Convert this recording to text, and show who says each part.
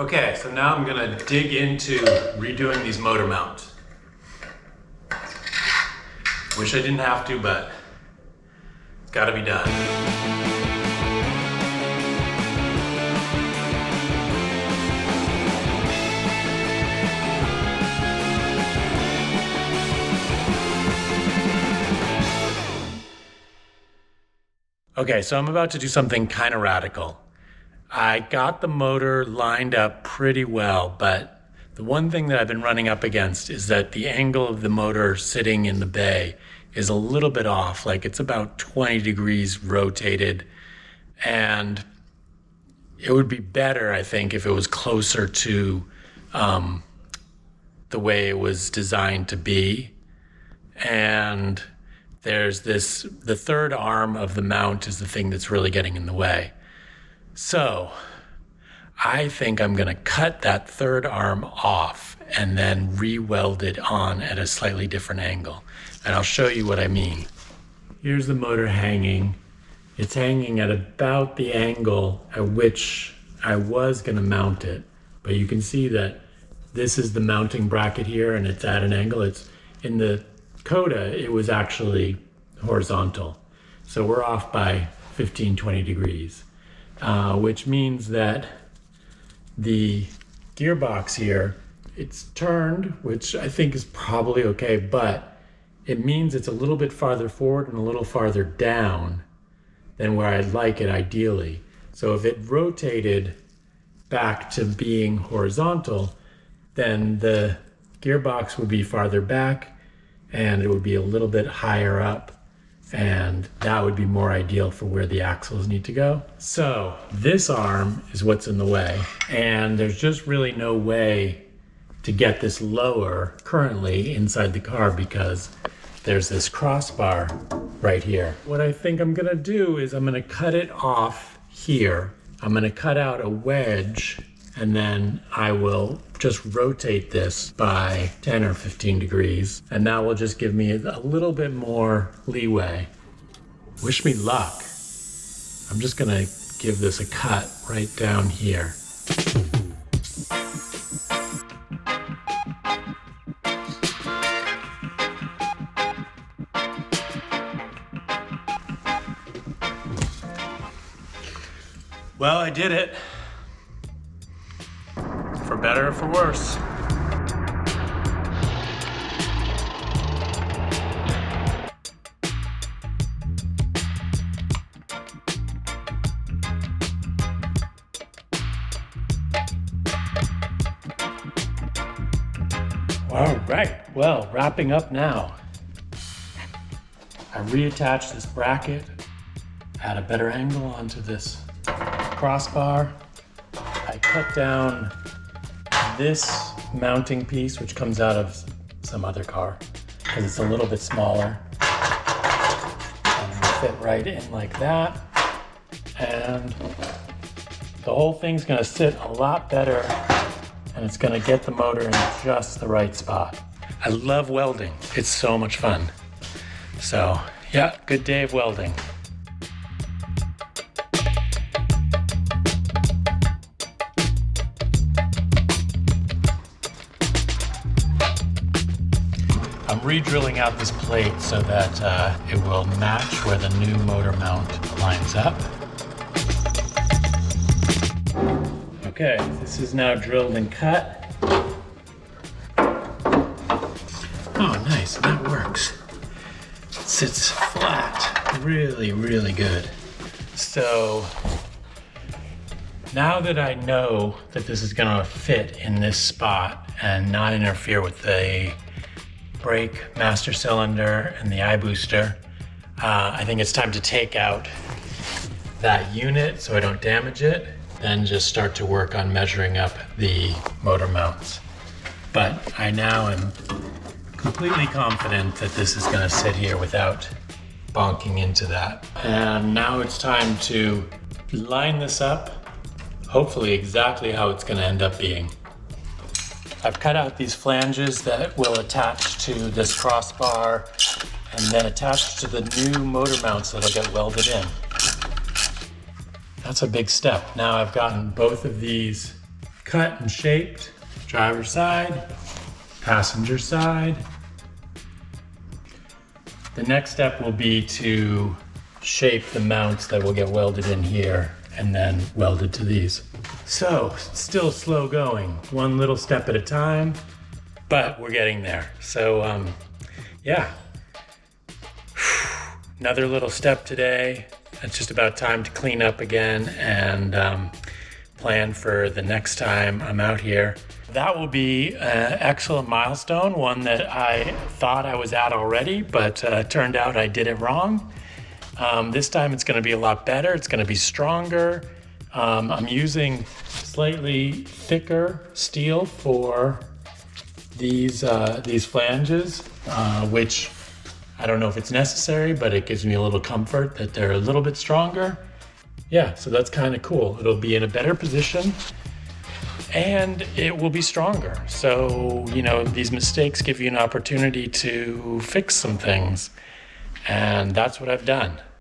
Speaker 1: Okay, so now I'm gonna dig into redoing these motor mounts. Wish I didn't have to, but it's gotta be done. Okay, so I'm about to do something kind of radical. I got the motor lined up pretty well, but the one thing that I've been running up against is that the angle of the motor sitting in the bay is a little bit off, like it's about 20 degrees rotated. And it would be better, I think, if it was closer to the way it was designed to be. And there's the third arm of the mount is the thing that's really getting in the way. So I think I'm gonna cut that third arm off and then re-weld it on at a slightly different angle. And I'll show you what I mean. Here's the motor hanging. It's hanging at about the angle at which I was gonna mount it. But you can see that this is the mounting bracket here and it's at an angle. It's in the Coda, it was actually horizontal. So we're off by 15, 20 degrees, which means that the gearbox here, it's turned, which I think is probably okay, but it means it's a little bit farther forward and a little farther down than where I'd like it ideally. So if it rotated back to being horizontal, then the gearbox would be farther back and it would be a little bit higher up, and that would be more ideal for where the axles need to go. So this arm is what's in the way, and there's just really no way to get this lower currently inside the car because there's this crossbar right here. What I think I'm gonna do is I'm gonna cut it off here. I'm gonna cut out a wedge, and then I will just rotate this by 10 or 15 degrees, and that will just give me a little bit more leeway. Wish me luck. I'm just gonna give this a cut right down here. Well, I did it. For better or for worse. All right, well, wrapping up now. I reattached this bracket, add a better angle onto this crossbar. I cut down this mounting piece, which comes out of some other car, because it's a little bit smaller. And it'll fit right in like that. And the whole thing's gonna sit a lot better, and it's gonna get the motor in just the right spot. I love welding. It's so much fun. So yeah, good day of welding. I'm re-drilling out this plate so that it will match where the new motor mount lines up. Okay, this is now drilled and cut. Oh, nice, that works. It sits flat, really, really good. So now that I know that this is gonna fit in this spot and not interfere with the brake, master cylinder, and the eye booster, I think it's time to take out that unit so I don't damage it, then just start to work on measuring up the motor mounts. But I now am completely confident that this is gonna sit here without bonking into that. And now it's time to line this up, hopefully exactly how it's gonna end up being. I've cut out these flanges that will attach to this crossbar and then attach to the new motor mounts that'll get welded in. That's a big step. Now I've gotten both of these cut and shaped. Driver side, passenger side. The next step will be to shape the mounts that will get welded in here and then welded to these. So, still slow going, one little step at a time, but we're getting there. So, yeah. Another little step today. It's just about time to clean up again and plan for the next time I'm out here. That will be an excellent milestone, one that I thought I was at already, but turned out I did it wrong. This time it's gonna be a lot better. It's gonna be stronger. I'm using slightly thicker steel for these flanges, which I don't know if it's necessary, but it gives me a little comfort that they're a little bit stronger. Yeah, so that's kind of cool. It'll be in a better position and it will be stronger. So, you know, these mistakes give you an opportunity to fix some things. And that's what I've done.